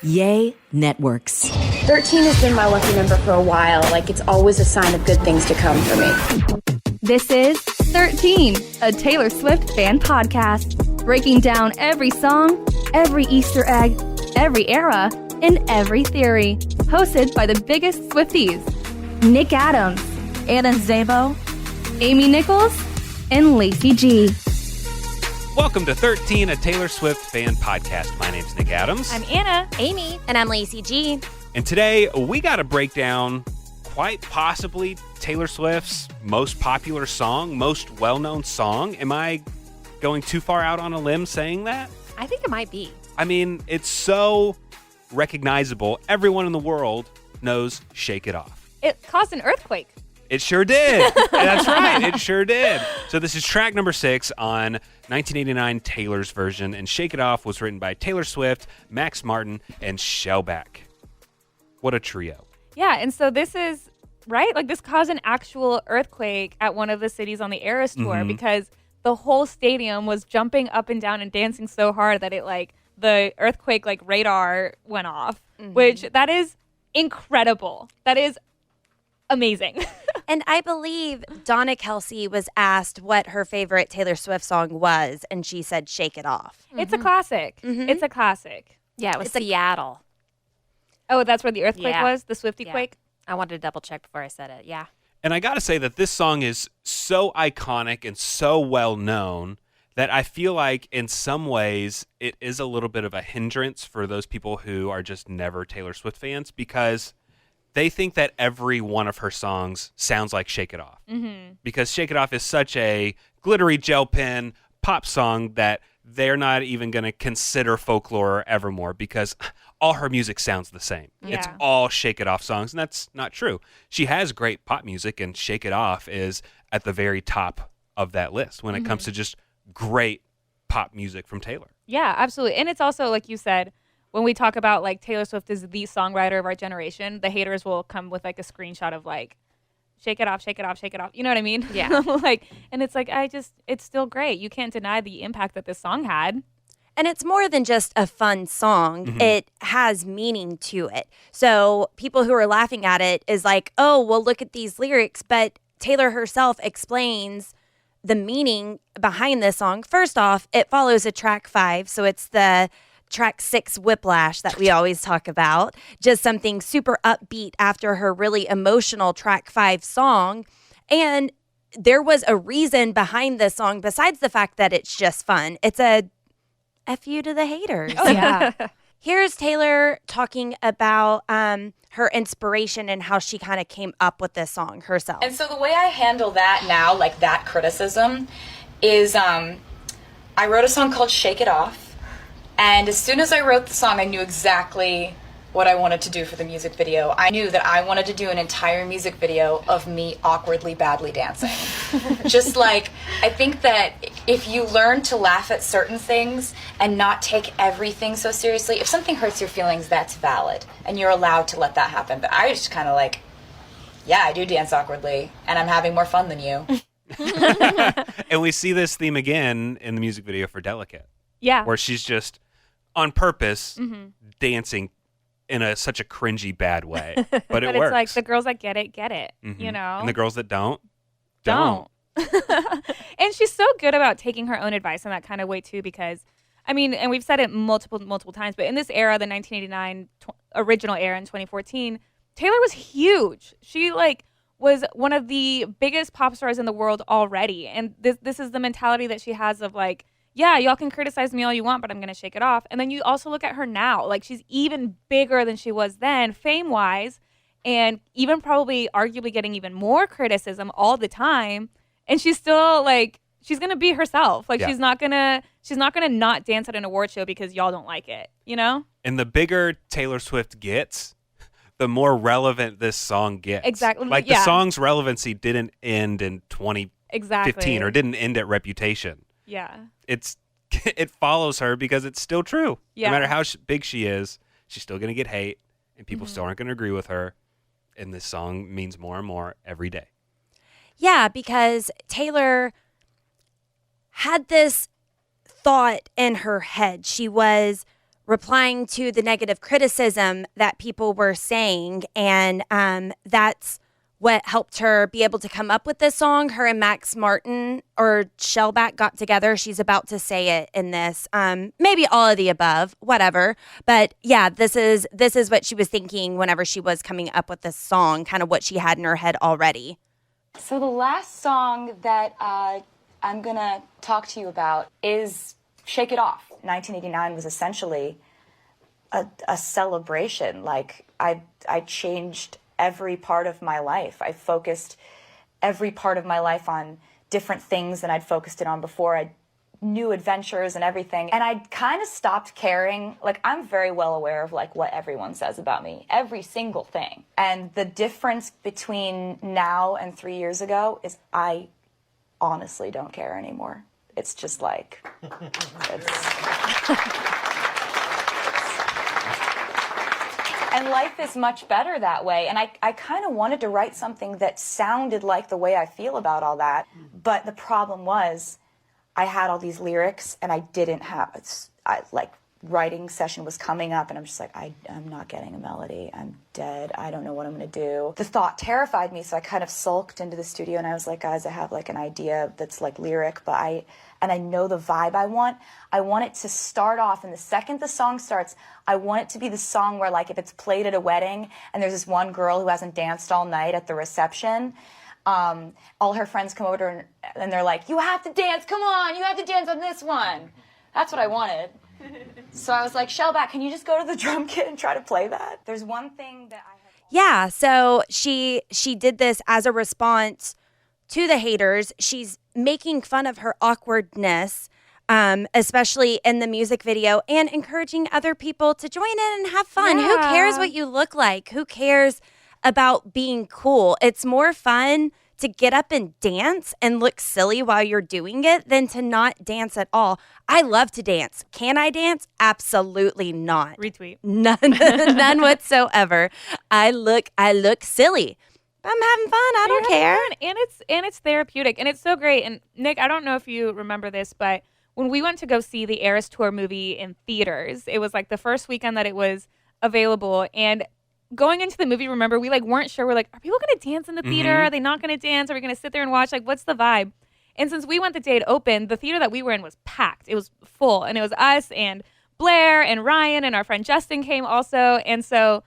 Yay Networks. 13 has been my lucky number for a while. Like, it's always a sign of good things to come for me. This is 13, a Taylor Swift fan podcast, breaking down every song, every Easter egg, every era, and every theory. Hosted by the biggest Swifties, Nick Adams, Anna Szabo, Amy Nichols, and Lacey Gee. Welcome to 13, a Taylor Swift fan podcast. My name's Nick Adams. I'm Anna. Amy. And I'm Lacey Gee. And today we got to break down quite possibly Taylor Swift's most popular song, most well-known song. Am I going too far out on a limb saying that? I think it might be. I mean, it's so recognizable. Everyone in the world knows Shake It Off. It caused an earthquake. It sure did. That's right. It sure did. So this is track number 6 on 1989 Taylor's version, and Shake It Off was written by Taylor Swift, Max Martin, and Shellback. What a trio. Yeah, and so this is, right? Like, this caused an actual earthquake at one of the cities on the Eras tour because the whole stadium was jumping up and down and dancing so hard that it, like, the earthquake, like, radar went off, which that is incredible. That is amazing. And I believe Donna Kelsey was asked what her favorite Taylor Swift song was, and she said Shake It Off. It's a classic. It's a classic. Yeah, it was Seattle. Oh, that's where the earthquake was? The Swiftie quake? I wanted to double check before I said it. Yeah. And I got to say that this song is so iconic and so well known that I feel like in some ways it is a little bit of a hindrance for those people who are just never Taylor Swift fans, because they think that every one of her songs sounds like Shake It Off. Because Shake It Off is such a glittery gel pen pop song that they're not even going to consider Folklore or Evermore, because all her music sounds the same. Yeah. It's all Shake It Off songs, and that's not true. She has great pop music, and Shake It Off is at the very top of that list when it comes to just great pop music from Taylor. Yeah, absolutely. And it's also, like you said, when we talk about, like, Taylor Swift is the songwriter of our generation, the haters will come with, like, a screenshot of, like, shake it off, shake it off, shake it off. You know what I mean? Yeah. Like, and it's like, it's still great. You can't deny the impact that this song had. And it's more than just a fun song. It has meaning to it. So people who are laughing at it is like, oh, well, look at these lyrics. But Taylor herself explains the meaning behind this song. First off, it follows a track 5. So it's the track 6 whiplash that we always talk about. Just something super upbeat after her really emotional track 5 song. And there was a reason behind this song besides the fact that it's just fun. It's a F you to the haters. Oh, yeah. Here's Taylor talking about her inspiration and how she kind of came up with this song herself. And so the way I handle that now, like that criticism, is I wrote a song called Shake It Off. And as soon as I wrote the song, I knew exactly what I wanted to do for the music video. I knew that I wanted to do an entire music video of me awkwardly, badly dancing. Just like, I think that if you learn to laugh at certain things and not take everything so seriously, if something hurts your feelings, that's valid. And you're allowed to let that happen. But I was just kind of like, yeah, I do dance awkwardly, and I'm having more fun than you. And we see this theme again in the music video for Delicate. Yeah. Where she's just on purpose dancing in such a cringy bad way, but it But works. it's like the girls that get it, you know? And the girls that don't. And she's so good about taking her own advice in that kind of way too, because I mean, and we've said it multiple times, but in this era, the 1989 original era in 2014, Taylor was huge. She like was one of the biggest pop stars in the world already. And this is the mentality that she has of like, yeah, y'all can criticize me all you want, but I'm going to shake it off. And then you also look at her now. Like, she's even bigger than she was then, fame-wise, and even probably arguably getting even more criticism all the time. And she's still, like, she's going to be herself. Like, she's not going to not dance at an award show because y'all don't like it, you know? And the bigger Taylor Swift gets, the more relevant this song gets. Exactly. Like, the song's relevancy didn't end in 2015 or didn't end at Reputation. Yeah. It follows her because it's still true. Yeah. No matter how big she is, she's still going to get hate, and people still aren't going to agree with her. And this song means more and more every day. Yeah, because Taylor had this thought in her head. She was replying to the negative criticism that people were saying. And that's what helped her be able to come up with this song. Her and Max Martin or Shellback got together. She's about to say it in this. Maybe all of the above, whatever. But yeah, this is what she was thinking whenever she was coming up with this song, kind of what she had in her head already. So the last song that I'm going to talk to you about is Shake It Off. 1989 was essentially a celebration. Like, I changed every part of my life. I focused every part of my life on different things than I'd focused it on before. I new adventures and everything. And I kind of stopped caring. Like, I'm very well aware of like what everyone says about me, every single thing. And the difference between now and 3 years ago is I honestly don't care anymore. It's just like, and life is much better that way. And I kind of wanted to write something that sounded like the way I feel about all that. But the problem was I had all these lyrics and I didn't have, writing session was coming up and I'm just like, I'm not getting a melody. I'm dead. I don't know what I'm going to do. The thought terrified me. So I kind of sulked into the studio and I was like, guys, I have like an idea that's like lyric, but I know the vibe I want. I want it to start off, and the second the song starts, I want it to be the song where, like, if it's played at a wedding and there's this one girl who hasn't danced all night at the reception, all her friends come over to her and they're like, you have to dance, come on, you have to dance on this one. That's what I wanted. So I was like, Shellback, can you just go to the drum kit and try to play that? There's one thing that I have... Yeah, so she did this as a response to the haters. She's making fun of her awkwardness, especially in the music video, and encouraging other people to join in and have fun. Yeah. Who cares what you look like? Who cares about being cool? It's more fun to get up and dance and look silly while you're doing it than to not dance at all. I love to dance. Can I dance? Absolutely not. Retweet. None whatsoever. I look silly. I'm having fun. I don't care. And it's therapeutic, and it's so great. And Nick, I don't know if you remember this, but when we went to go see the Eras Tour movie in theaters, it was like the first weekend that it was available. And going into the movie, remember, we like weren't sure. We're like, are people going to dance in the theater? Are they not going to dance? Are we going to sit there and watch? Like, what's the vibe? And since we went the day it opened, the theater that we were in was packed. It was full, and it was us and Blair and Ryan and our friend Justin came also. And so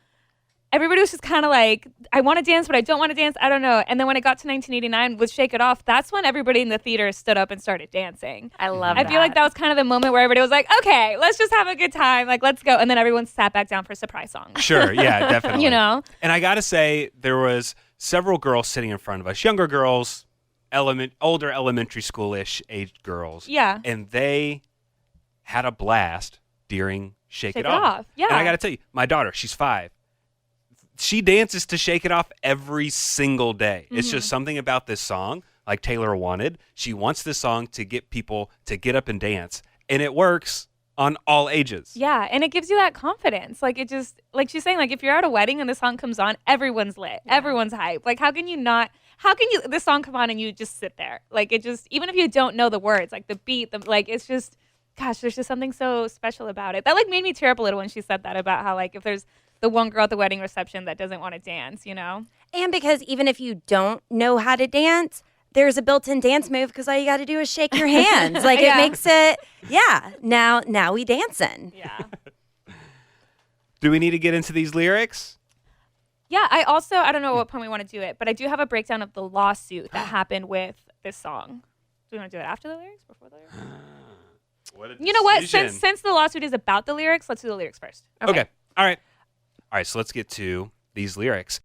everybody was just kind of like, I want to dance, but I don't want to dance. I don't know. And then when it got to 1989 with Shake It Off, that's when everybody in the theater stood up and started dancing. I love that. I feel like that was kind of the moment where everybody was like, okay, let's just have a good time. Like, let's go. And then everyone sat back down for surprise songs. Sure, yeah, definitely. You know? And I got to say, there was several girls sitting in front of us, younger girls, older elementary school-ish aged girls. Yeah. And they had a blast during Shake It Off. Off. Yeah. And I got to tell you, my daughter, she's 5. She dances to Shake It Off every single day. Mm-hmm. It's just something about this song, like Taylor wanted. She wants this song to get people to get up and dance, and it works on all ages. Yeah, and it gives you that confidence. Like, it just, like she's saying, like, if you're at a wedding and the song comes on, everyone's lit. Yeah. Everyone's hyped. Like, how can you this song come on and you just sit there? Like, it just, even if you don't know the words, like the beat, it's just, gosh, there's just something so special about it. That, like, made me tear up a little when she said that about how, like, if there's the one girl at the wedding reception that doesn't want to dance, you know? And because even if you don't know how to dance, there's a built-in dance move because all you got to do is shake your hands. Like, Yeah. It makes it, yeah, now we dancing. Yeah. Do we need to get into these lyrics? Yeah, I don't know what point we want to do it, but I do have a breakdown of the lawsuit that happened with this song. Do we want to do it after the lyrics, before the lyrics? What a You know what? decision. Since the lawsuit is about the lyrics, let's do the lyrics first. Okay. All right, so let's get to these lyrics.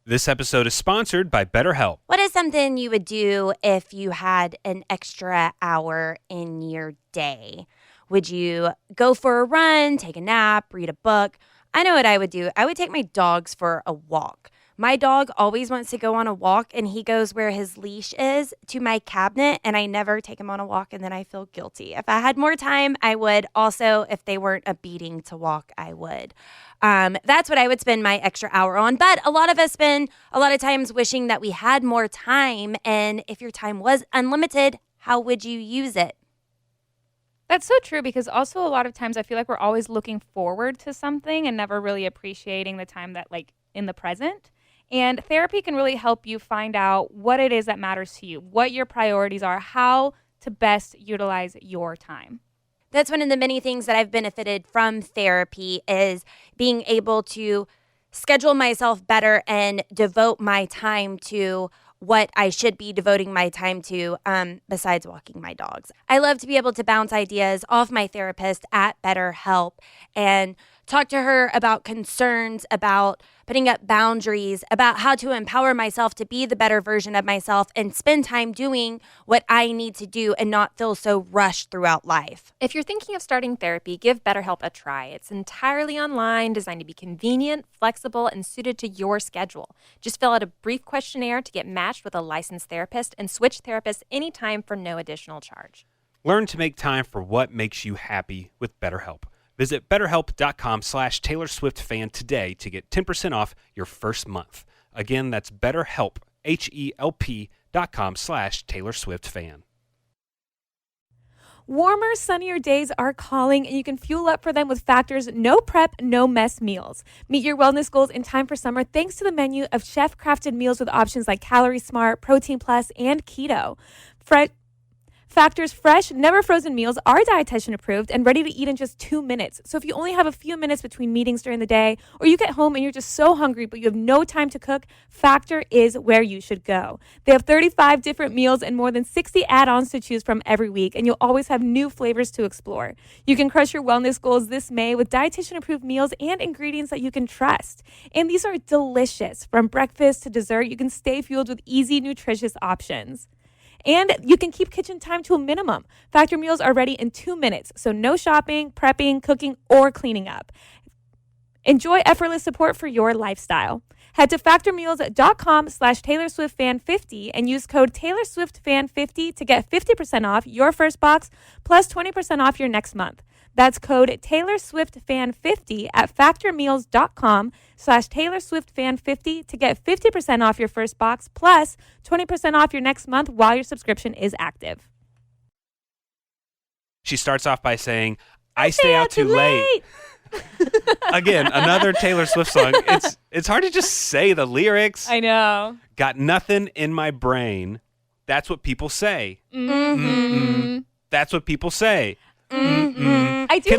This episode is sponsored by BetterHelp. What is something you would do if you had an extra hour in your day? Would you go for a run, take a nap, read a book? I know what I would do. I would take my dogs for a walk. My dog always wants to go on a walk, and he goes where his leash is to my cabinet, and I never take him on a walk, and then I feel guilty. If I had more time, I would. Also, if they weren't a beating to walk, I would. That's what I would spend my extra hour on. But a lot of us spend a lot of times wishing that we had more time, and if your time was unlimited, how would you use it? That's so true, because also a lot of times I feel like we're always looking forward to something and never really appreciating the time that, like, in the present. And therapy can really help you find out what it is that matters to you, what your priorities are, how to best utilize your time. That's one of the many things that I've benefited from therapy, is being able to schedule myself better and devote my time to what I should be devoting my time to, besides walking my dogs. I love to be able to bounce ideas off my therapist at BetterHelp and talk to her about concerns, about putting up boundaries, about how to empower myself to be the better version of myself and spend time doing what I need to do and not feel so rushed throughout life. If you're thinking of starting therapy, give BetterHelp a try. It's entirely online, designed to be convenient, flexible, and suited to your schedule. Just fill out a brief questionnaire to get matched with a licensed therapist and switch therapists anytime for no additional charge. Learn to make time for what makes you happy with BetterHelp. Visit BetterHelp.com/Taylor Swift fan today to get 10% off your first month. Again, that's BetterHelp, HELP.com/Taylor Swift fan. Warmer, sunnier days are calling, and you can fuel up for them with Factor's no prep, no mess meals. Meet your wellness goals in time for summer thanks to the menu of chef-crafted meals with options like Calorie Smart, Protein Plus, and Keto. Factor's fresh, never frozen meals are dietitian approved and ready to eat in just 2 minutes. So if you only have a few minutes between meetings during the day, or you get home and you're just so hungry but you have no time to cook, Factor is where you should go. They have 35 different meals and more than 60 add-ons to choose from every week, and you'll always have new flavors to explore. You can crush your wellness goals this May with dietitian approved meals and ingredients that you can trust. And these are delicious. From breakfast to dessert, you can stay fueled with easy, nutritious options. And you can keep kitchen time to a minimum. Factor meals are ready in 2 minutes, so no shopping, prepping, cooking, or cleaning up. Enjoy effortless support for your lifestyle. Head to factormeals.com/Taylor Swift fan 50 and use code Taylor Swift fan 50 to get 50% off your first box plus 20% off your next month. That's code Taylor Swift fan 50 at factormeals.com/Taylor Swift fan 50 to get 50% off your first box plus 20% off your next month while your subscription is active. She starts off by saying, I stay out too late. Again, another Taylor Swift song. It's hard to just say the lyrics. I know. Got nothing in my brain. That's what people say. Mm-hmm. Mm-mm. That's what people say. Mm-mm. I do.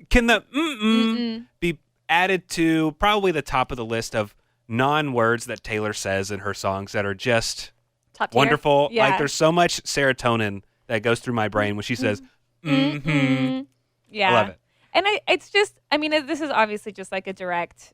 Can the mm-mm be added to probably the top of the list of non-words that Taylor says in her songs that are just Top tier. wonderful? Yeah. Like, there's so much serotonin that goes through my brain when she says mm-hmm. Yeah. I love it. And it's just, I mean, this is obviously just like a direct,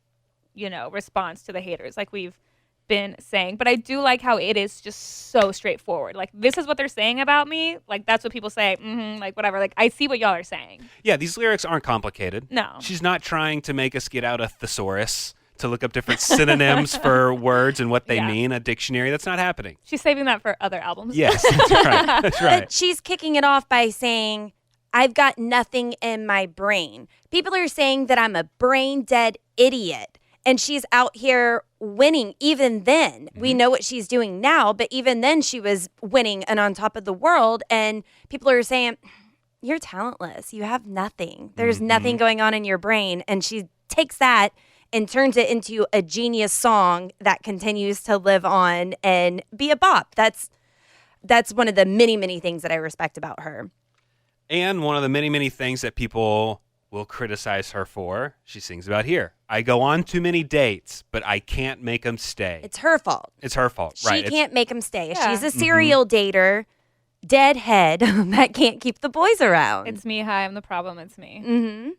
response to the haters, like we've been saying. But I do like how it is just so straightforward. Like, this is what they're saying about me. Like, that's what people say. Like, whatever. Like, I see what y'all are saying. Yeah, these lyrics aren't complicated. No. She's not trying to make us get out a thesaurus to look up different synonyms for words and what they mean, a dictionary. That's not happening. She's saving that for other albums. Yes, that's right. That's right. But she's kicking it off by saying, I've got nothing in my brain. People are saying that I'm a brain dead idiot. And she's out here winning. Even then, we know what she's doing now, but even then she was winning and on top of the world. And people are saying, you're talentless. You have nothing. There's nothing going on in your brain. And she takes that and turns it into a genius song that continues to live on and be a bop. That's one of the many, many things that I respect about her. And one of the many, many things that people will criticize her for, she sings about here. I go on too many dates, but I can't make them stay. It's her fault. It's her fault, right? She can't make them stay. Yeah. She's a serial dater, deadhead that can't keep the boys around. It's me. Hi, I'm the problem. It's me. Mm-hmm.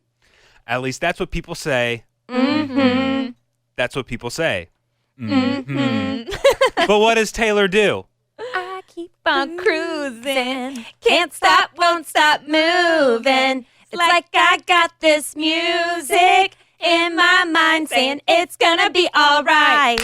At least that's what people say. Mm-hmm. That's what people say. But what does Taylor do? I keep on cruising. Can't stop, won't stop moving. It's like I got this music in my mind saying it's gonna be all right.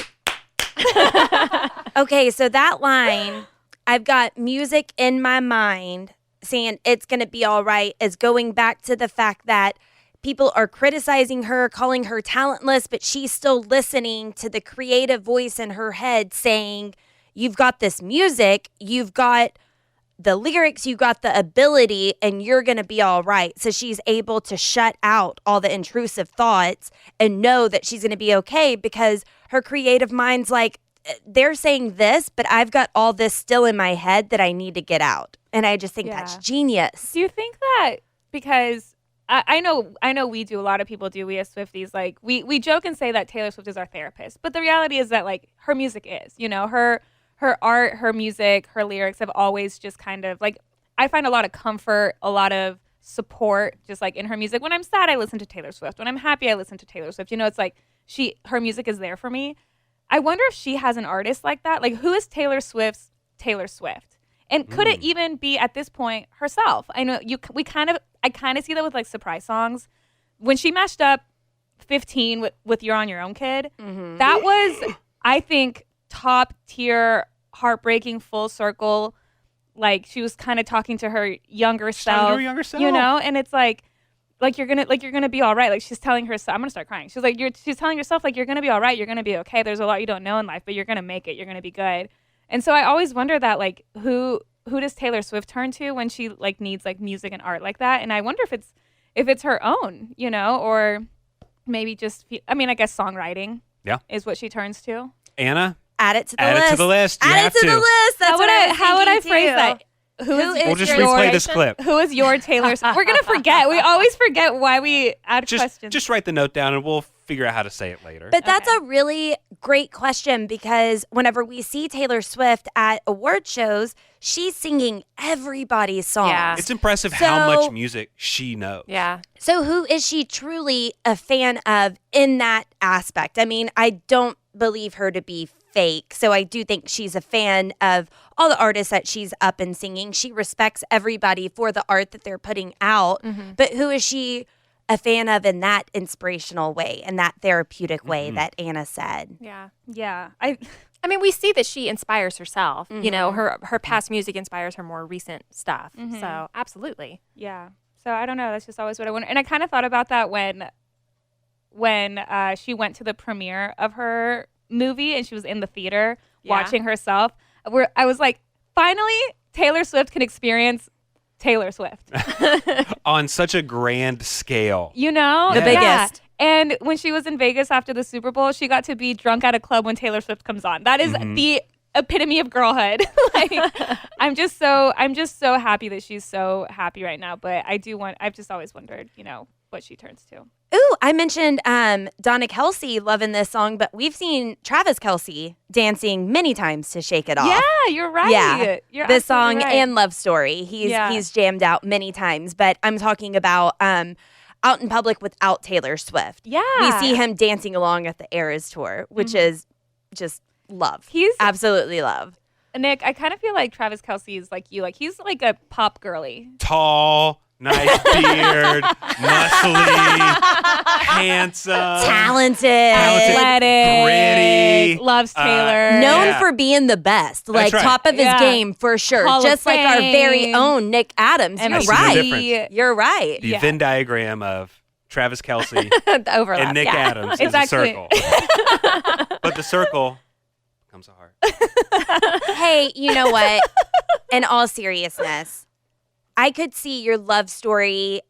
Okay, so that line, I've got music in my mind saying it's gonna be all right, is going back to the fact that people are criticizing her, calling her talentless, but she's still listening to the creative voice in her head saying, you've got this music, you've got the lyrics, you got the ability, and you're going to be all right. So she's able to shut out all the intrusive thoughts and know that she's going to be okay because her creative mind's like, they're saying this, but I've got all this still in my head that I need to get out. And I just think that's genius. Do you think that because I know we do, a lot of people do, we as Swifties, like we joke and say that Taylor Swift is our therapist, but the reality is that like her music is, you know, her art, her music, her lyrics have always just kind of like, I find a lot of comfort, a lot of support just like in her music. When I'm sad, I listen to Taylor Swift. When I'm happy, I listen to Taylor Swift. You know, it's like her music is there for me. I wonder if she has an artist like that. Like, who is Taylor Swift's Taylor Swift? And could it even be at this point herself? I know I kind of see that with like surprise songs. When she mashed up 15 with You're on Your Own, Kid, that was, I think, top tier, heartbreaking, full circle. Like, she was kind of talking to her younger self, you know, and it's like you're gonna be all right. Like, she's telling herself, I'm gonna start crying. She's like, she's telling herself like, you're gonna be all right. You're gonna be okay. There's a lot you don't know in life, but you're gonna make it. You're gonna be good. And so I always wonder that, like, who does Taylor Swift turn to when she like needs like music and art like that? And I wonder if it's her own, you know, or maybe just, I mean, I guess songwriting is what she turns to. Anna, add it to the add list. it to the list. You Add have it to the list. That's how would I thinking, phrase too. that? Who is We'll just your replay this clip. Who is your Taylor Swift? We're gonna forget. We always forget why we add questions. Just write the note down and we'll figure out how to say it later. But that's a really great question because whenever we see Taylor Swift at award shows, she's singing everybody's songs. Yeah. It's impressive how much music she knows. Yeah. So who is she truly a fan of in that aspect? I mean, I don't believe her to be fake. So I do think she's a fan of all the artists that she's up and singing. She respects everybody for the art that they're putting out. But who is she a fan of in that inspirational way, in that therapeutic way that Anna said? Yeah. Yeah. I mean, we see that she inspires herself. You know, her past music inspires her more recent stuff. So absolutely. Yeah. So I don't know. That's just always what I wonder. And I kind of thought about that when she went to the premiere of her movie and she was in the theater watching herself. I was like, finally, Taylor Swift can experience Taylor Swift on such a grand scale. You know? The biggest. And when she was in Vegas after the Super Bowl, she got to be drunk at a club when Taylor Swift comes on. That is the epitome of girlhood. Like, I'm just so happy that she's so happy right now. But I've just always wondered, you know, what she turns to. Ooh, I mentioned Donna Kelsey loving this song, but we've seen Travis Kelsey dancing many times to Shake It Off. Yeah, you're right. Yeah, You're this song absolutely right. and Love Story. He's jammed out many times, but I'm talking about out in public without Taylor Swift. Yeah. We see him dancing along at the Eras tour, which is just love. He's absolutely love. Nick, I kind of feel like Travis Kelsey is like you. Like, he's like a pop girly. Tall, nice beard, muscly, handsome, Talented, athletic, gritty, loves Taylor. known for being the best, like right. top of his game for sure. Hall of Just like our very Fame. own Nick Adams. And You're I see no right. difference. You're right. The Venn diagram of Travis Kelsey The overlap. and Nick Adams is It's a actually- circle. But the circle becomes a heart. Hey, you know what? In all seriousness, I could see your love story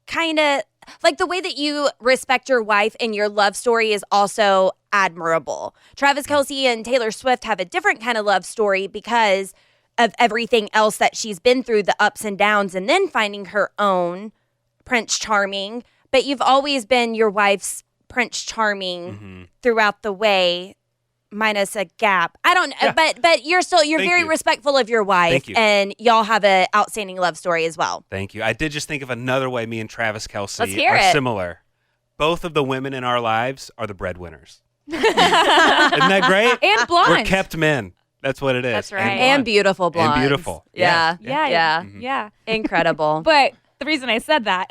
kind of like the way that you respect your wife and your love story is also admirable. Travis Kelsey and Taylor Swift have a different kind of love story because of everything else that she's been through, the ups and downs, and then finding her own Prince Charming. But you've always been your wife's Prince Charming throughout the way. Minus a gap. I don't know, but you're Thank very you. respectful of your wife, Thank you. and y'all have an outstanding love story as well. Thank you. I did just think of another way me and Travis Kelsey Let's hear are it. similar. Both of the women in our lives are the breadwinners. Isn't that great? And blonde. We're kept men. That's what it is. That's right. And, And beautiful blondes. And beautiful. Yeah. Yeah. Yeah. Incredible. But the reason I said that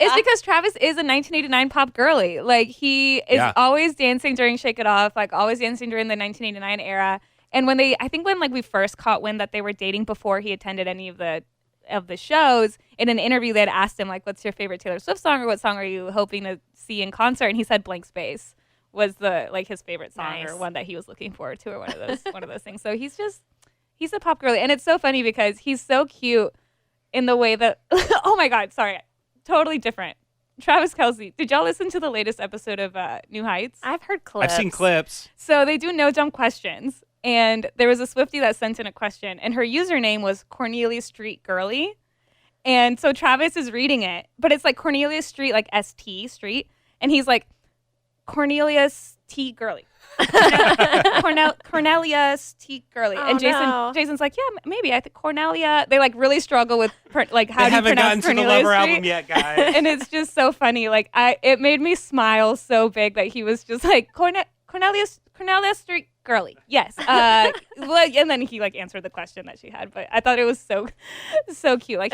is because Travis is a 1989 pop girly. Like, he is always dancing during Shake It Off, like always dancing during the 1989 era. And when like we first caught wind that they were dating before he attended any of the shows, in an interview they had asked him, like, what's your favorite Taylor Swift song, or what song are you hoping to see in concert? And he said Blank Space was his favorite song, Nice. or one that he was looking forward to, or one of those things. So he's He's a pop girly, and it's so funny because he's so cute in the way that. Oh my God! Sorry, totally different. Travis Kelce. Did y'all listen to the latest episode of New Heights? I've heard clips. I've seen clips. So they do no jump questions, and there was a Swiftie that sent in a question, and her username was Cornelia Street Girly, and so Travis is reading it, but it's like Cornelia Street, like ST Street, and he's like Cornelius T Girly. Cornelius T Girly, Oh, and no. Jason's like, yeah, maybe I think Cornelia. They like really struggle with like how They do you haven't gotten pronounce to the Cornelia Lover Street? album yet, guys. And it's just so funny. Like it made me smile so big that he was just like Cornelia Street Girly. Yes. And then he like answered the question that she had. But I thought it was so cute. Like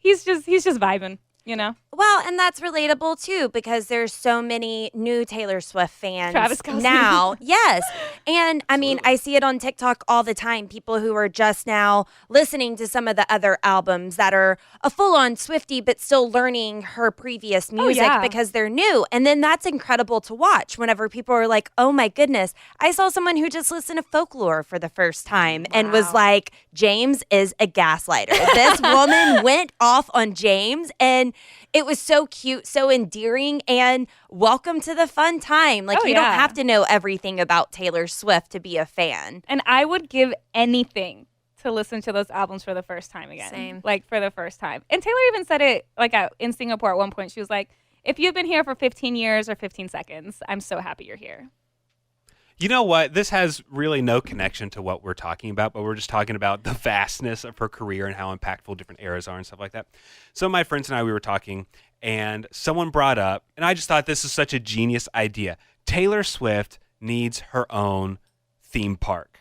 he's just vibing. You know, Well, and that's relatable too because there's so many new Taylor Swift fans Travis Kelce. now. Yes. And I mean, I see it on TikTok all the time. People who are just now listening to some of the other albums that are a full-on Swiftie but still learning her previous music yeah. because they're new. And then that's incredible to watch whenever people are like, "Oh my goodness, I saw someone who just listened to Folklore for the first time and was like, James is a gaslighter." This woman went off on James and it was so cute, so endearing, and welcome to the fun time. Like, you don't have to know everything about Taylor Swift to be a fan. and I would give anything to listen to those albums for the first time again. Same. Like for the first time. And Taylor even said it like in Singapore at one point. She was like, "If you've been here for 15 years or 15 seconds, I'm so happy you're here." You know what? This has really no connection to what we're talking about, but we're just talking about the vastness of her career and how impactful different eras are and stuff like that. So my friends and I, we were talking, and someone brought up, and I just thought this is such a genius idea. Taylor Swift needs her own theme park.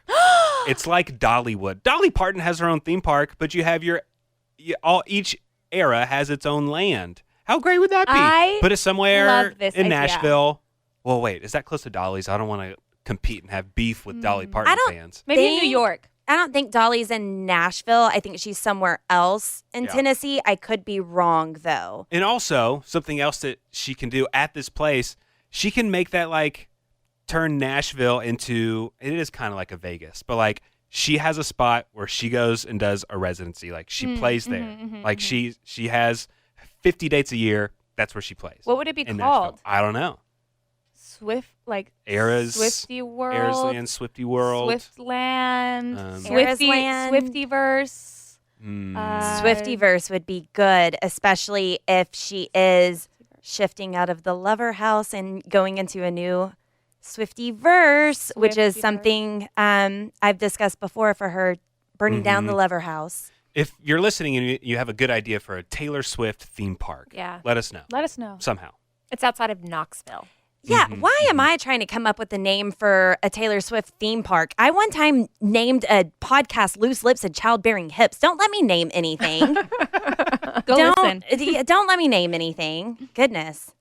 It's like Dollywood. Dolly Parton has her own theme park, but you have each era has its own land. How great would that be? I Put it somewhere love this in idea. Nashville. Well, wait, is that close to Dolly's? I don't want to compete and have beef with Dolly Parton fans. Maybe in They- New York. I don't think Dolly's in Nashville. I think she's somewhere else in Yeah. Tennessee. I could be wrong, though. And also, something else that she can do at this place, she can make that like turn Nashville into, it is kind of like a Vegas, but like she has a spot where she goes and does a residency. Like she plays there. Like she has 50 dates a year. That's where she plays. What would it be in called? Nashville. I don't know. Swift, like Eras, Swiftie World, Eras Swiftie World. Swiftland, Eras Swiftie, Land. Swiftyverse. Swiftyverse would be good, especially if she is shifting out of the Lover House and going into a new Swiftyverse, which is Swiftyverse. something I've discussed before for her burning down the Lover House. If you're listening and you have a good idea for a Taylor Swift theme park, Yeah. let us know. Let us know. Somehow. It's outside of Knoxville. Yeah, why am I trying to come up with a name for a Taylor Swift theme park? I one time named a podcast Loose Lips and Childbearing Hips. Don't let me name anything. Go listen. Don't let me name anything. Goodness.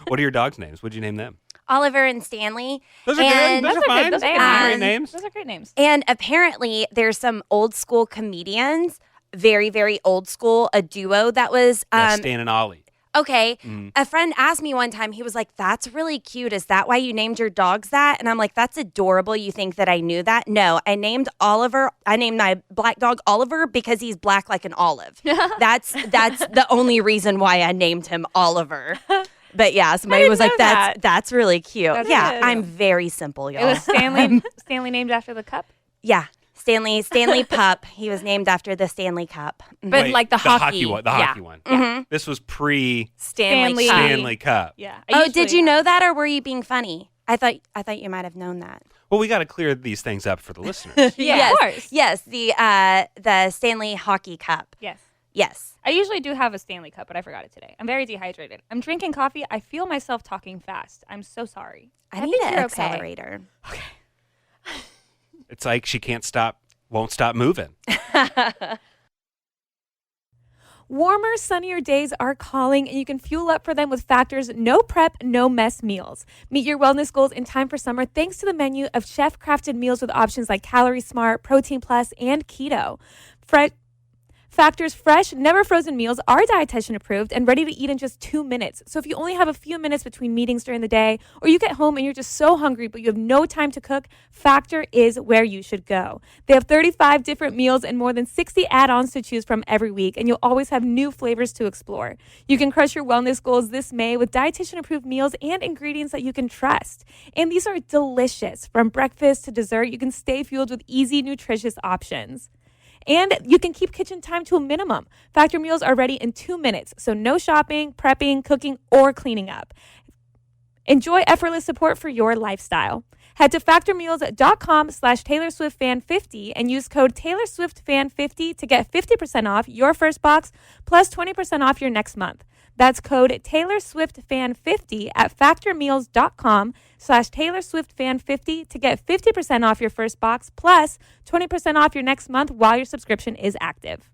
What are your dogs' names? What'd you name them? Oliver and Stanley. Those are And- good. Those are fine. Those are Great good. names. Those are great names. And apparently, there's some old school comedians, very, very old school, a duo that was Yeah, Stan and Ollie. okay. A friend asked me one time, he was like, "That's really cute. Is that why you named your dogs that?" And I'm like, "That's adorable. You think that I knew that?" No, I named my black dog Oliver because he's black like an olive. That's the only reason why I named him Oliver. But yeah, somebody didn't was like, know that. "That's really cute." That's yeah, good. I'm very simple, y'all. It was Stanley named after the cup. Yeah, Stanley Pup. He was named after the Stanley Cup. But Wait, like the hockey one. The yeah. hockey one. Mm-hmm. This was pre Stanley. Stanley. Stanley Cup. Yeah. Oh, did you know that, or were you being funny? I thought you might have known that. Well, we got to clear these things up for the listeners. Yeah, yes, of course. yes, the Stanley Hockey Cup. Yes. Yes. I usually do have a Stanley cup, but I forgot it today. I'm very dehydrated. I'm drinking coffee. I feel myself talking fast. I'm so sorry. I think need an you're okay. accelerator. It's like she won't stop moving. Warmer, sunnier days are calling, and you can fuel up for them with Factor's no prep, no mess meals. Meet your wellness goals in time for summer thanks to the menu of chef-crafted meals with options like Calorie Smart, Protein Plus, and Keto. Factor's fresh, never frozen meals are dietitian approved and ready to eat in just 2 minutes. So if you only have a few minutes between meetings during the day, or you get home and you're just so hungry but you have no time to cook, Factor is where you should go. They have 35 different meals and more than 60 add-ons to choose from every week, and you'll always have new flavors to explore. You can crush your wellness goals this May with dietitian approved meals and ingredients that you can trust. And these are delicious. From breakfast to dessert, you can stay fueled with easy, nutritious options. And you can keep kitchen time to a minimum. Factor meals are ready in 2 minutes, so no shopping, prepping, cooking, or cleaning up. Enjoy effortless support for your lifestyle. Head to factormeals.com/TaylorSwiftFan50 and use code TaylorSwiftFan50 to get 50% off your first box plus 20% off your next month. That's code TaylorSwiftFan50 at factormeals.com/TaylorSwiftFan50 to get 50% off your first box plus 20% off your next month while your subscription is active.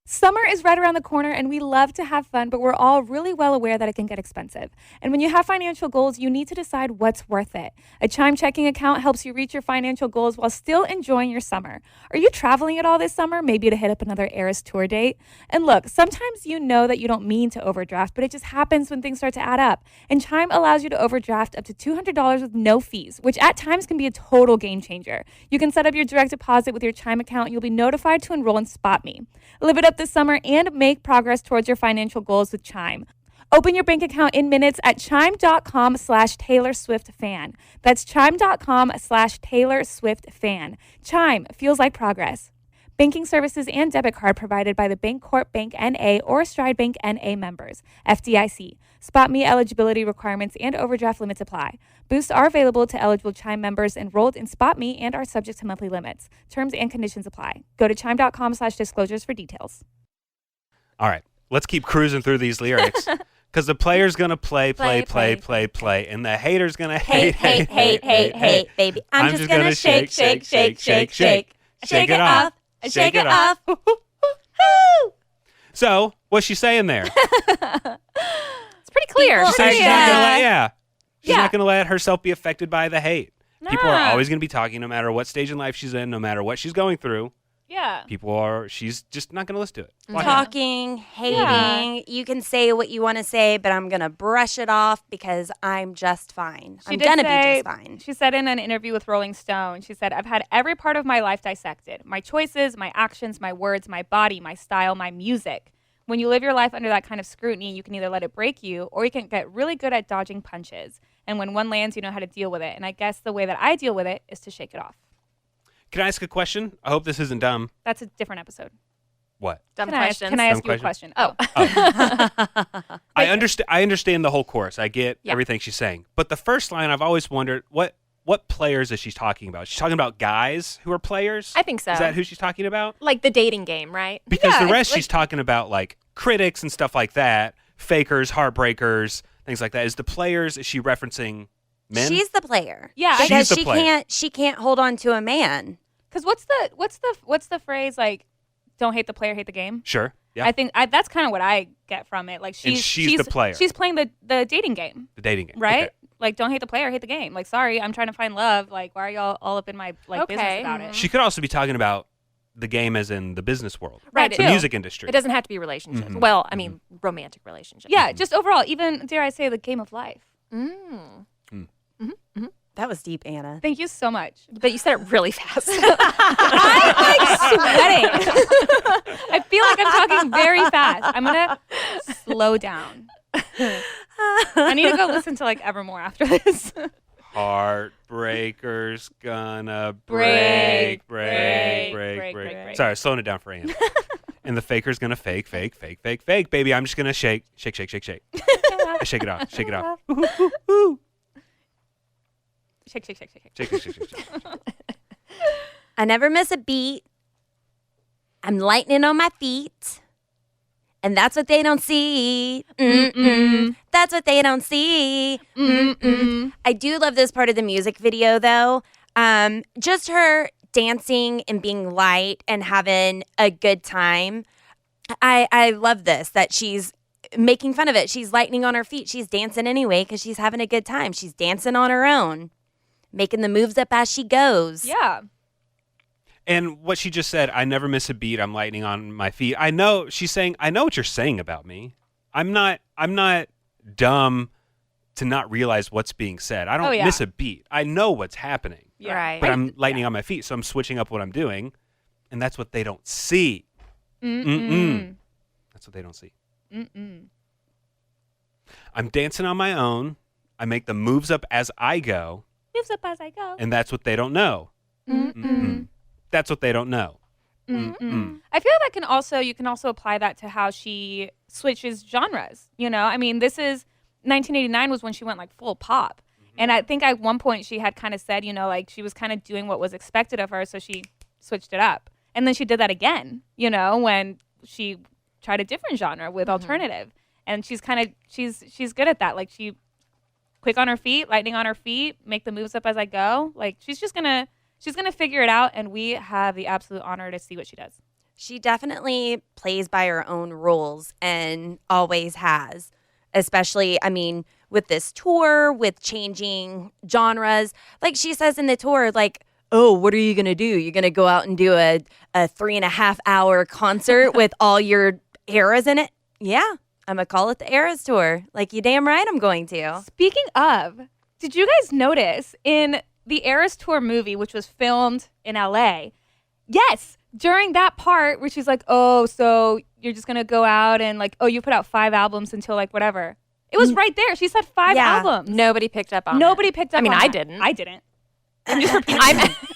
Summer is right around the corner and we love to have fun, but we're all really well aware that it can get expensive. And when you have financial goals, you need to decide what's worth it. A Chime checking account helps you reach your financial goals while still enjoying your summer. Are you traveling at all this summer? Maybe to hit up another Eras tour date? And look, sometimes you know that you don't mean to overdraft, but it just happens when things start to add up. And Chime allows you to overdraft up to $200 with no fees, which at times can be a total game changer. You can set up your direct deposit with your Chime account and you'll be notified to enroll in SpotMe. Live it up this summer and make progress towards your financial goals with Chime. Open your bank account in minutes at chime.com/TaylorSwiftFan. That's chime.com/TaylorSwiftFan. Chime feels like progress. Banking services and debit card provided by the Bancorp Bank N.A. or Stride Bank N.A. members. FDIC. SpotMe eligibility requirements and overdraft limits apply. Boosts are available to eligible Chime members enrolled in SpotMe and are subject to monthly limits. Terms and conditions apply. Go to chime.com/disclosures for details. All right, let's keep cruising through these lyrics because the player's going to play, and the hater's going to hate, baby. I'm just going to shake it off. Shake it off. So, what's she saying there? It's pretty clear. She's saying she's not gonna she's not going to let herself be affected by the hate. Nah. People are always going to be talking no matter what stage in life she's in, no matter what she's going through. Yeah. She's just not going to listen to it. Why not? Talking, hating. You can say what you want to say, but I'm going to brush it off because I'm just fine. I'm going to be just fine. She said in an interview with Rolling Stone, she said, I've had every part of my life dissected. My choices, my actions, my words, my body, my style, my music. When you live your life under that kind of scrutiny, you can either let it break you or you can get really good at dodging punches. And when one lands, you know how to deal with it. And I guess the way that I deal with it is to shake it off. Can I ask a question? I hope this isn't dumb. That's a different episode. What? Dumb Can questions. I ask you a question? Oh. I understand the whole chorus. I get everything she's saying. But the first line, I've always wondered, what players is she talking about? She's talking about guys who are players? I think so. Is that who she's talking about? Like the dating game, right? Because the rest she's talking about like critics and stuff like that, fakers, heartbreakers, things like that. Is she referencing men? She's the player. Yeah, because she's the player. she can't hold on to a man. Because what's the phrase like? Don't hate the player, hate the game. Sure. Yeah. I think that's kind of what I get from it. Like she's the player. She's playing the dating game. The dating game, right? Okay. Like don't hate the player, hate the game. Like sorry, I'm trying to find love. Like why are y'all all up in my business about it? She could also be talking about the game as in the business world, Right, the too. music industry. It doesn't have to be relationships. Mm-hmm. Well, I mean, romantic relationships. Yeah, just overall, even dare I say, the game of life. That was deep, Anna. Thank you so much. But you said it really fast. I'm like sweating. I feel like I'm talking very fast. I'm gonna slow down. I need to go listen to like Evermore after this. Heartbreaker's gonna Break. break. Sorry, slowing it down for Anne. And the faker's gonna fake. Baby, I'm just gonna shake. I shake it off. Shake. Shake. I never miss a beat. I'm lightning on my feet. And that's what they don't see. That's what they don't see. I do love this part of the music video, though. Just her dancing and being light and having a good time. I love this, that she's making fun of it. She's lightning on her feet. She's dancing anyway because she's having a good time. She's dancing on her own, making the moves up as she goes. Yeah. And what she just said, I never miss a beat. I'm lightning on my feet. I know she's saying, I know what you're saying about me. I'm not dumb to not realize what's being said. I don't miss a beat. I know what's happening. Yeah. Right. But I'm lightning on my feet, so I'm switching up what I'm doing, and that's what they don't see. That's what they don't see. I'm dancing on my own. I make the moves up as I go. Moves up as I go. And that's what they don't know. That's what they don't know. I feel that you can also apply that to how she switches genres. I mean, this is 1989 was when she went like full pop. And I think at one point she had kind of said, like she was kind of doing what was expected of her. So she switched it up. And then she did that again, when she tried a different genre with alternative. And she's good at that. Like she quick on her feet, lightning on her feet, make the moves up as I go. Like she's gonna figure it out, and we have the absolute honor to see what she does. She definitely plays by her own rules and always has, especially, I mean, with this tour, with changing genres. Like she says in the tour, like, oh, what are you going to do? You're going to go out and do a 3.5 hour concert with all your eras in it? Yeah, I'm going to call it the Eras Tour. Like, you damn right I'm going to. Speaking of, did you guys notice in the Eras Tour movie, which was filmed in LA, yes, during that part where she's like, oh, so you're just going to go out and like, oh, you put out 5 albums until like whatever. It was right there. She said 5 albums. Nobody picked up on it. Nobody picked up on it. I mean, I didn't. I didn't. I'm just repeating.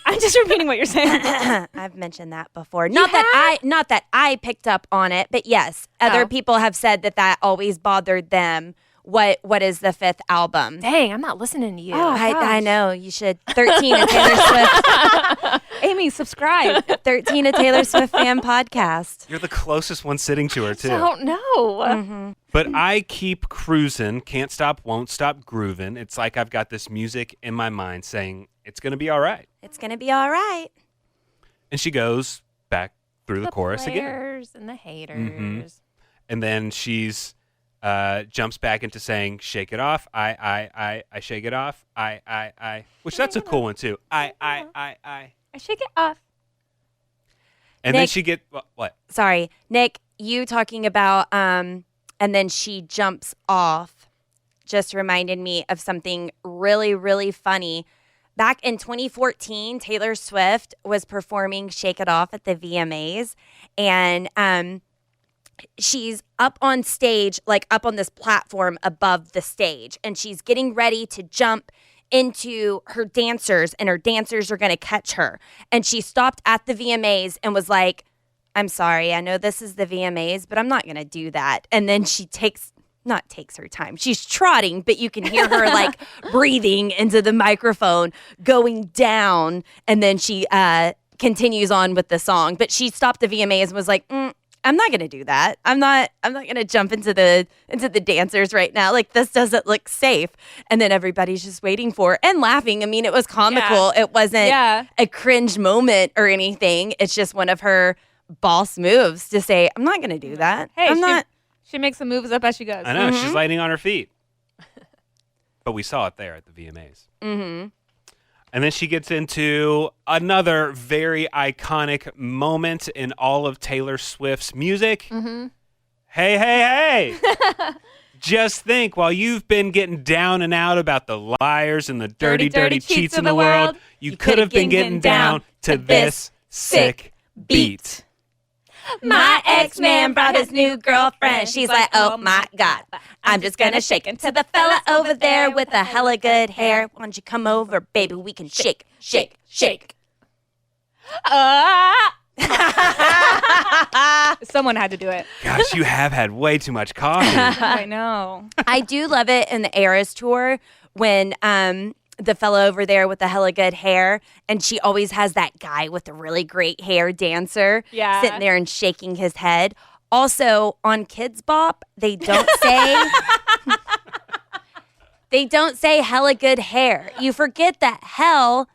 I'm just repeating what you're saying. I've mentioned that before. Not that I picked up on it, but yes, other people have said that always bothered them. What is the 5th album? Dang, I'm not listening to you. Oh, I know. You should. 13 a Taylor Swift. Amy, subscribe. 13 a Taylor Swift fan podcast. You're the closest one sitting to her, too. I don't know. But I keep cruising, can't stop, won't stop grooving. It's like I've got this music in my mind saying, it's going to be all right. It's going to be all right. And she goes back through the chorus again. The players and the haters. And then she's jumps back into saying, shake it off. I shake it off. I. Which that's a cool one, too. I shake it off. And Nick, then she what? Sorry, Nick, you talking about, and then she jumps off just reminded me of something really, really funny. Back in 2014, Taylor Swift was performing Shake It Off at the VMAs, and she's up on stage, like up on this platform above the stage, and she's getting ready to jump into her dancers, and her dancers are going to catch her. And she stopped at the VMAs and was like, I'm sorry, I know this is the VMAs, but I'm not going to do that. And then she takes her time. She's trotting, but you can hear her like breathing into the microphone, going down, and then she continues on with the song. But she stopped the VMAs and was like, I'm not gonna do that. I'm not gonna jump into the dancers right now. Like, this doesn't look safe. And then everybody's just waiting for her and laughing. I mean, it was comical. Yeah. It wasn't a cringe moment or anything. It's just one of her boss moves to say, I'm not gonna do that. Hey, she makes the moves up as she goes. I know, she's lighting on her feet. But we saw it there at the VMAs. Mm-hmm. And then she gets into another very iconic moment in all of Taylor Swift's music. Mm-hmm. Hey, hey, hey. Just think, while you've been getting down and out about the liars and the dirty cheats in the world, you could have been getting down to this sick beat. My ex-man brought his new girlfriend. She's like, oh my God, I'm just gonna shake him to the fella over there with a hella good hair. Why don't you come over, baby? We can shake, shake, shake. Someone had to do it. Gosh, you have had way too much coffee. I know. I do love it in the Eras Tour when the fella over there with the hella good hair, and she always has that guy with the really great hair dancer sitting there and shaking his head. Also, on Kids Bop, they don't say hella good hair. You forget that hell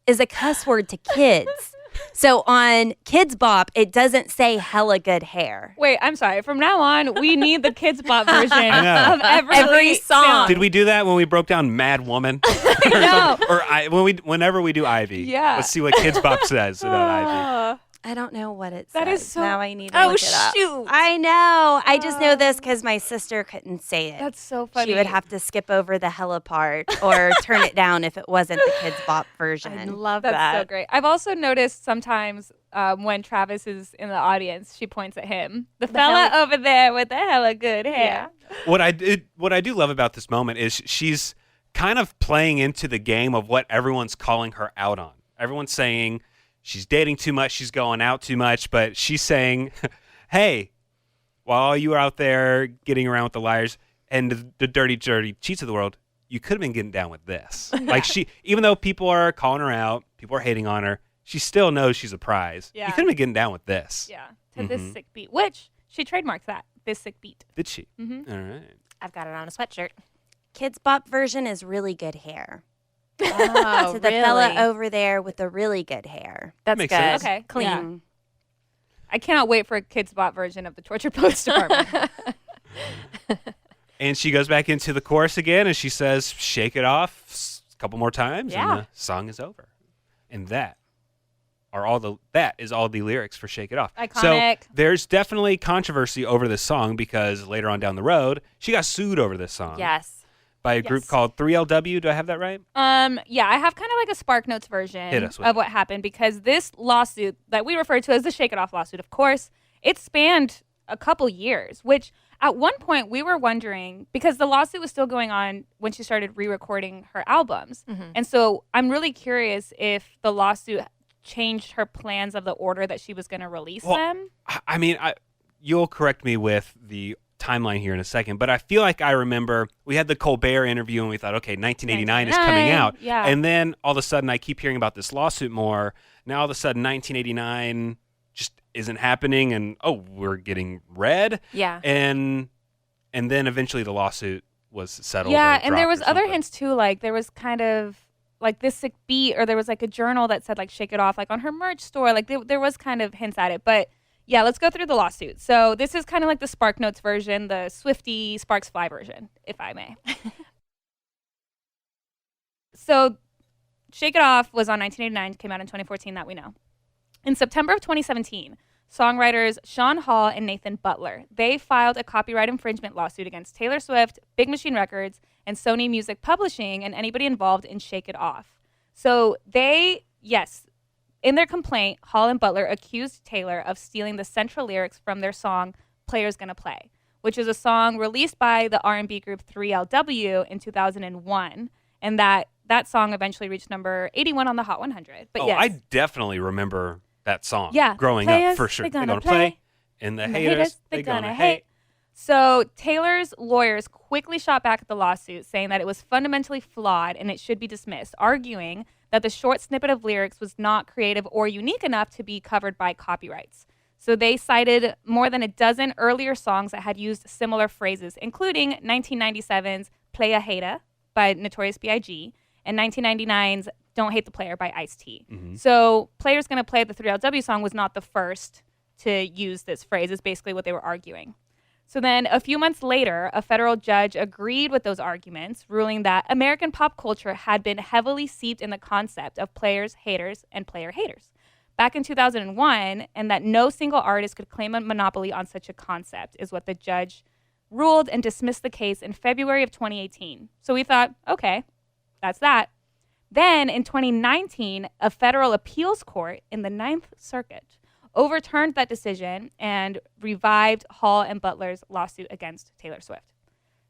is a cuss word to kids. So on Kids Bop, it doesn't say hella good hair. Wait, I'm sorry. From now on, we need the Kids Bop version I know. of every song. Did we do that when we broke down Mad Woman? No. Or whenever we do Ivy. Yeah. Let's see what Kids Bop says about Ivy. I don't know what it says. That is so- Now I need to Oh, look it up. shoot. I know. I just know this because my sister couldn't say it. That's so funny. She would have to skip over the hella part or turn it down if it wasn't the Kids Bop version. I love That's that. so great. I've also noticed sometimes when Travis is in the audience, she points at him. The fella over there with the hella good hair. What I do love about this moment is she's kind of playing into the game of what everyone's calling her out on. Everyone's saying she's dating too much, she's going out too much, but she's saying, hey, while you were out there getting around with the liars and the dirty cheats of the world, you could have been getting down with this. Like even though people are calling her out, people are hating on her, she still knows she's a prize. Yeah. You could have been getting down with this. Yeah. To this sick beat, which she trademarked that. This sick beat. Did she? All right. I've got it on a sweatshirt. Kids Bop version is really good hair. Oh, To the fella over there with the really good hair. That's Makes good. sense. Okay. Clean. Yeah. I cannot wait for a Kids Bop version of the Tortured Poets Department. And she goes back into the chorus again, and she says, shake it off a couple more times, Yeah. and the song is over. And that is all the lyrics for Shake It Off. Iconic. So there's definitely controversy over this song because later on down the road, she got sued over this song Yes. by a group called 3LW. Do I have that right? Yeah, I have kind of like a Spark Notes version Hit us with of it. what happened because this lawsuit that we refer to as the Shake It Off lawsuit, of course, it spanned a couple years, which at one point we were wondering because the lawsuit was still going on when she started re-recording her albums. And so I'm really curious if the lawsuit changed her plans of the order that she was going to release them. I mean, you'll correct me with the timeline here in a second, but I feel like I remember we had the Colbert interview and we thought, okay, 1989 is coming out. Yeah. And then all of a sudden I keep hearing about this lawsuit more. Now all of a sudden 1989 just isn't happening and, oh, we're getting red. Yeah. And then eventually the lawsuit was settled. Yeah, or and there dropped was or other something. hints too, like there was kind of like this sick beat, or there was like a journal that said like Shake It Off, like on her merch store. Like there was kind of hints at it. But yeah, let's go through the lawsuit. So this is kind of like the Spark Notes version, the Swifty Sparks Fly version, if I may. So Shake It Off was on 1989, came out in 2014, that we know. In September of 2017, songwriters Sean Hall and Nathan Butler, they filed a copyright infringement lawsuit against Taylor Swift, Big Machine Records, and Sony Music Publishing and anybody involved in Shake It Off. So in their complaint, Hall and Butler accused Taylor of stealing the central lyrics from their song Players Gonna Play, which is a song released by the R&B group 3LW in 2001, and that song eventually reached number 81 on the Hot 100. But yes. I definitely remember that song Yeah. growing Players, up for sure. they They're gonna going to play, play, and the and the haters, they're going to hate. So Taylor's lawyers quickly shot back at the lawsuit, saying that it was fundamentally flawed and it should be dismissed, arguing that the short snippet of lyrics was not creative or unique enough to be covered by copyrights. So they cited more than a dozen earlier songs that had used similar phrases, including 1997's Play a Hater by Notorious B.I.G. and 1999's Don't Hate the Player by Ice-T. So Players Gonna Play, the 3LW song, was not the first to use this phrase, is basically what they were arguing. So then a few months later, a federal judge agreed with those arguments, ruling that American pop culture had been heavily seeped in the concept of players, haters, and player haters back in 2001, and that no single artist could claim a monopoly on such a concept, is what the judge ruled and dismissed the case in February of 2018. So we thought, okay, that's that. Then in 2019, a federal appeals court in the Ninth Circuit overturned that decision and revived Hall and Butler's lawsuit against Taylor Swift.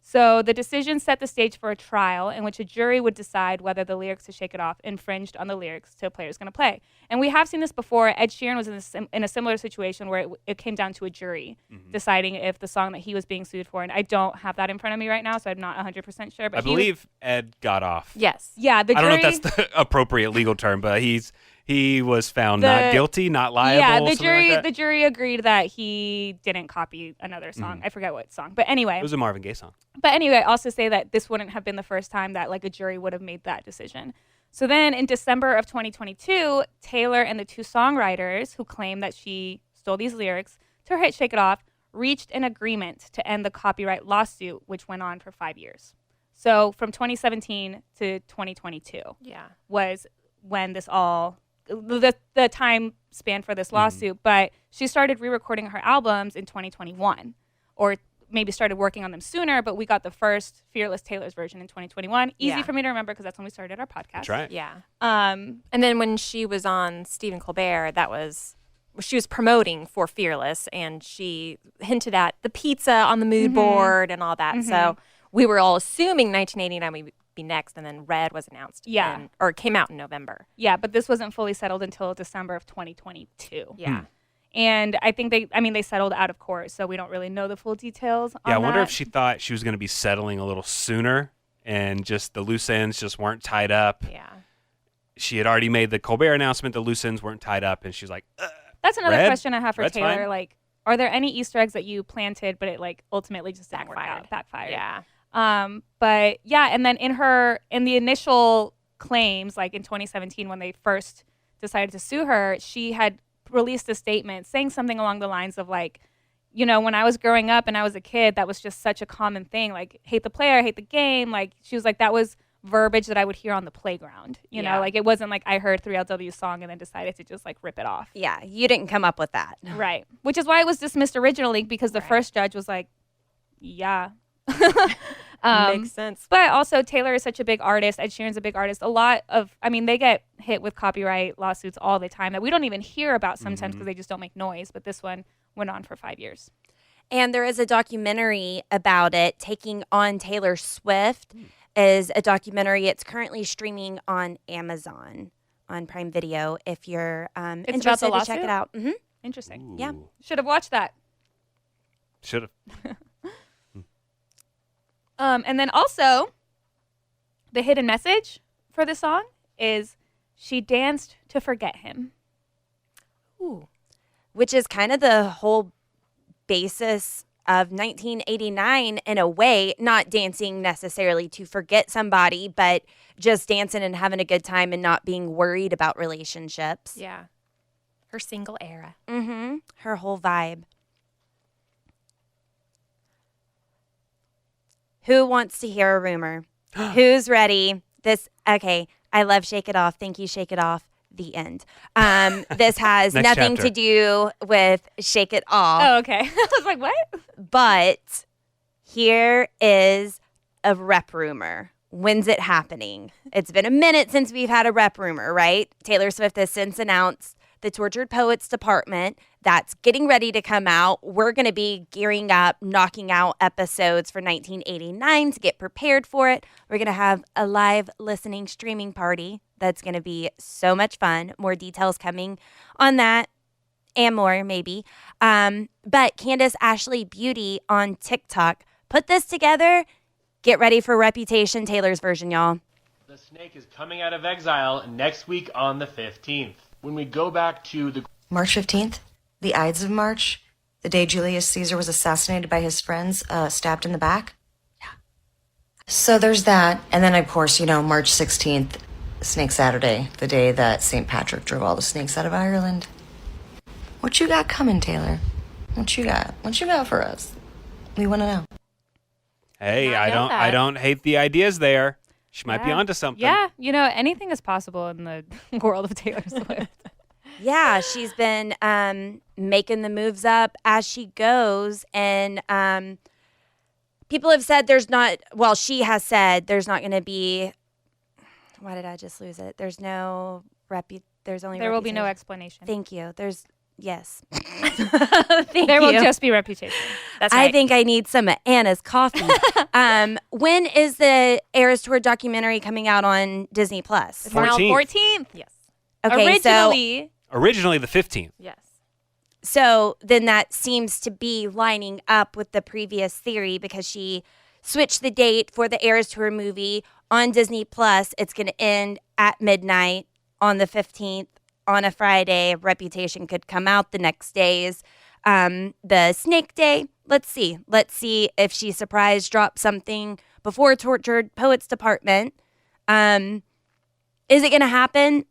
So the decision set the stage for a trial in which a jury would decide whether the lyrics to Shake It Off infringed on the lyrics to Players Gonna Play. And we have seen this before. Ed Sheeran was in a similar situation where it came down to a jury deciding if the song that he was being sued for, and I don't have that in front of me right now, so I'm not 100% sure. But I believe Ed got off. Yes. Yeah, the I jury. don't know if that's the appropriate legal term, but he was found not guilty, not liable. Yeah, the something like that. the jury agreed that he didn't copy another song. I forget what song, but anyway. It was a Marvin Gaye song. But anyway, I also say that this wouldn't have been the first time that like a jury would have made that decision. So then in December of 2022, Taylor and the two songwriters who claimed that she stole these lyrics to her hit Shake It Off reached an agreement to end the copyright lawsuit, which went on for 5 years. So from 2017 to 2022 Yeah. was when this all the time span for this lawsuit, but she started re-recording her albums in 2021, or maybe started working on them sooner, but we got the first Fearless Taylor's version in 2021. Easy for me to remember because that's when we started our podcast. That's right. Yeah. And then when she was on Stephen Colbert, she was promoting for Fearless, and she hinted at the pizza on the mood board and all that. So we were all assuming 1989 would be next, and then Red was announced. Or it came out in November. Yeah, but this wasn't fully settled until December of 2022. Yeah. And I think they settled out of court, so we don't really know the full details on I wonder that. if she thought she was going to be settling a little sooner and just the loose ends just weren't tied up. Yeah. She had already made the Colbert announcement. The loose ends weren't tied up, and she's like, That's another Red? question I have for Red's Taylor. fine. Like, are there any Easter eggs that you planted, but it like ultimately just didn't work out? Backfired. Yeah. But yeah, and then in the initial claims, like in 2017 when they first decided to sue her, she had released a statement saying something along the lines of like, you know, when I was growing up and I was a kid, that was just such a common thing. Like, hate the player, hate the game. Like, she was like, that was verbiage that I would hear on the playground. You know, like it wasn't like I heard 3LW song and then decided to just like rip it off. Yeah, you didn't come up with that. Right. Which is why it was dismissed originally, because the first judge was like, yeah. Makes sense. But also Taylor is such a big artist. Ed Sheeran's a big artist. They get hit with copyright lawsuits all the time that we don't even hear about sometimes because they just don't make noise. But this one went on for 5 years. And there is a documentary about it. Taking on Taylor Swift is a documentary. It's currently streaming on Amazon on Prime Video. If you're It's interested about the to check it lawsuit? out. Interesting. Yeah. Should have watched that. should have. And then also, the hidden message for the song is she danced to forget him. Ooh. Which is kind of the whole basis of 1989 in a way, not dancing necessarily to forget somebody, but just dancing and having a good time and not being worried about relationships. Yeah. Her single era. Mm-hmm. Her whole vibe. Who wants to hear a rumor? Who's ready? Okay, I love Shake It Off. Thank you, Shake It Off. The end. This has Next nothing chapter. to do with Shake It Off. Oh, okay. I was like, what? But here is a rep rumor. When's it happening? It's been a minute since we've had a rep rumor, right? Taylor Swift has since announced the Tortured Poets Department that's getting ready to come out. We're going to be gearing up, knocking out episodes for 1989 to get prepared for it. We're going to have a live listening streaming party that's going to be so much fun. More details coming on that and more, maybe. But Candace Ashley Beauty on TikTok put this together. Get ready for Reputation, Taylor's version, y'all. The Snake is coming out of exile next week on the 15th. When we go back to the March 15th, the Ides of March, the day Julius Caesar was assassinated by his friends, stabbed in the back. Yeah. So there's that. And then, of course, March 16th, Snake Saturday, the day that St. Patrick drove all the snakes out of Ireland. What you got coming, Taylor? What you got? What you got for us? We want to know. Hey, Not know I that. don't hate the ideas there. She might be onto something. Yeah, anything is possible in the world of Taylor Swift. Yeah, she's been making the moves up as she goes. And people have said she has said there's not going to be, why did I just lose it? There's no there's only There will be no reputation. explanation. Thank you. Yes. There will just be reputation. That's I right. think I need some of Anna's coffee. When is the Eras Tour documentary coming out on Disney Plus? It's now 14th. 14th. Yes. Okay, Originally the 15th. Yes. So then that seems to be lining up with the previous theory because she switched the date for the Eras Tour movie on Disney Plus. It's going to end at midnight on the 15th on a Friday. Reputation could come out the next days. The Snake Day, let's see if she surprise drops something before Tortured Poets Department. Is it going to happen?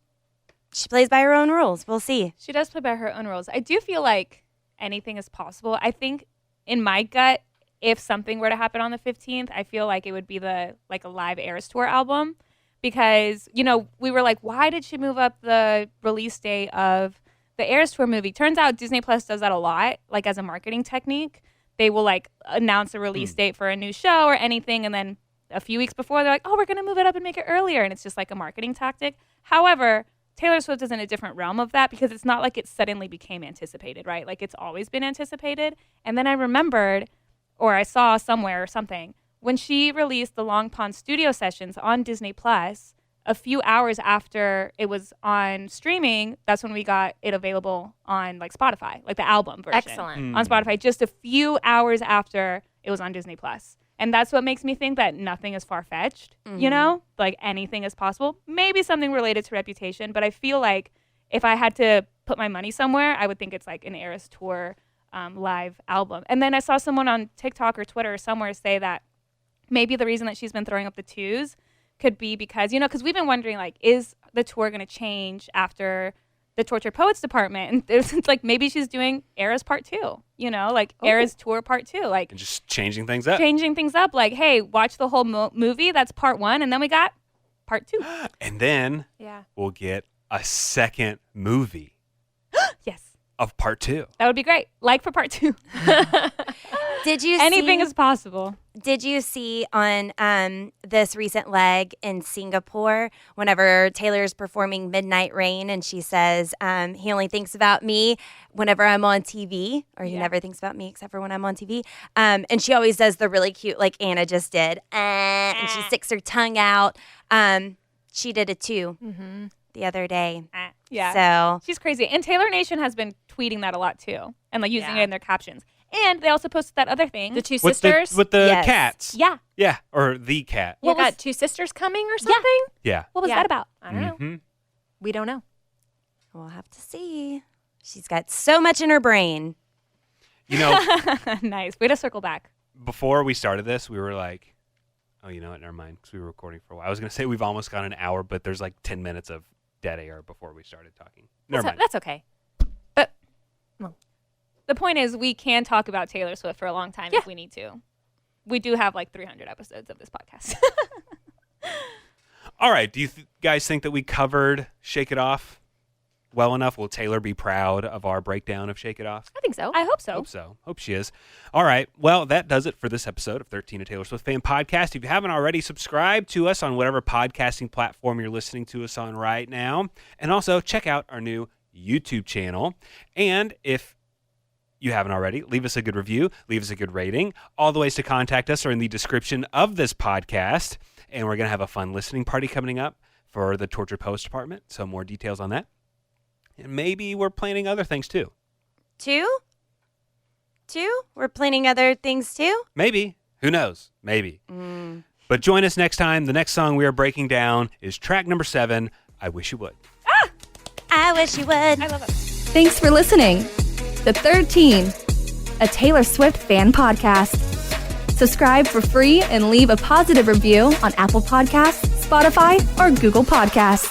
She plays by her own rules. We'll see. She does play by her own rules. I do feel like anything is possible. I think in my gut, if something were to happen on the 15th, I feel like it would be a live Eras Tour album. because, you know, we were like, why did she move up the release date of the Eras Tour movie? Turns out Disney Plus does that a lot, like as a marketing technique. They will like announce a release date for a new show or anything, and then a few weeks before they're like, oh, we're going to move it up and make it earlier. And it's just like a marketing tactic. However, Taylor Swift is in a different realm of that because it's not like it suddenly became anticipated, right? Like it's always been anticipated. And then I remembered, or I saw somewhere or something, when she released the Long Pond studio sessions on Disney Plus, a few hours after it was on streaming, that's when we got it available on like Spotify, like the album version. Excellent. On Spotify, just a few hours after it was on Disney Plus. And that's what makes me think that nothing is far-fetched, you know? Like anything is possible. Maybe something related to Reputation, but I feel like if I had to put my money somewhere, I would think it's like an Eras Tour live album. And then I saw someone on TikTok or Twitter or somewhere say that maybe the reason that she's been throwing up the twos could be because, you know, because we've been wondering, like, is the tour going to change after the Tortured Poets department? And it's like maybe she's doing Eras Part 2, you know, like Eras Tour Part 2. Like, And just changing things up. Like, hey, watch the whole movie. That's Part 1. And then we got Part 2. And then Yeah. we'll get a second movie Yes. of Part 2. That would be great. Like for Part 2. Did you Anything see, is possible. Did you see on this recent leg in Singapore, whenever Taylor's performing Midnight Rain and she says, he only thinks about me whenever I'm on TV, or he never thinks about me except for when I'm on TV. And she always does the really cute, like Anna just did, and she sticks her tongue out. She did it too the other day. Yeah. So She's crazy. And Taylor Nation has been tweeting that a lot too and like using it in their captions. And they also posted that other thing. The two With sisters? the Yes. cats. Yeah. Yeah, or the cat. You got two sisters coming or something? Yeah. What was Yeah. that about? I don't know. Mhm. We don't know. we'll have to see. She's got so much in her brain. You know, Nice. Way to circle back. before we started this, we were like, oh, you know what? Never mind, because we were recording for a while. I was going to say we've almost got an hour, but there's like 10 minutes of dead air before we started talking. Never mind. That's okay. The point is we can talk about Taylor Swift for a long time if we need to. We do have like 300 episodes of this podcast. All right. Do you guys think that we covered Shake It Off well enough? Will Taylor be proud of our breakdown of Shake It Off? I think so. I hope so. Hope so. Hope she is. All right. Well, that does it for this episode of 13 A Taylor Swift Fan Podcast. If you haven't already, subscribe to us on whatever podcasting platform you're listening to us on right now. And also check out our new YouTube channel. And if you haven't already, leave us a good review, leave us a good rating. All the ways to contact us are in the description of this podcast. And we're going to have a fun listening party coming up for the Tortured Poets Department. So more details on that. And maybe we're planning other things too. Two? We're planning other things too? Maybe. Who knows? Maybe. But join us next time. The next song we are breaking down is track number 7, I Wish You Would. I wish you would. I love it. Thanks for listening. The 13, a Taylor Swift fan podcast. Subscribe for free and leave a positive review on Apple Podcasts, Spotify, or Google Podcasts.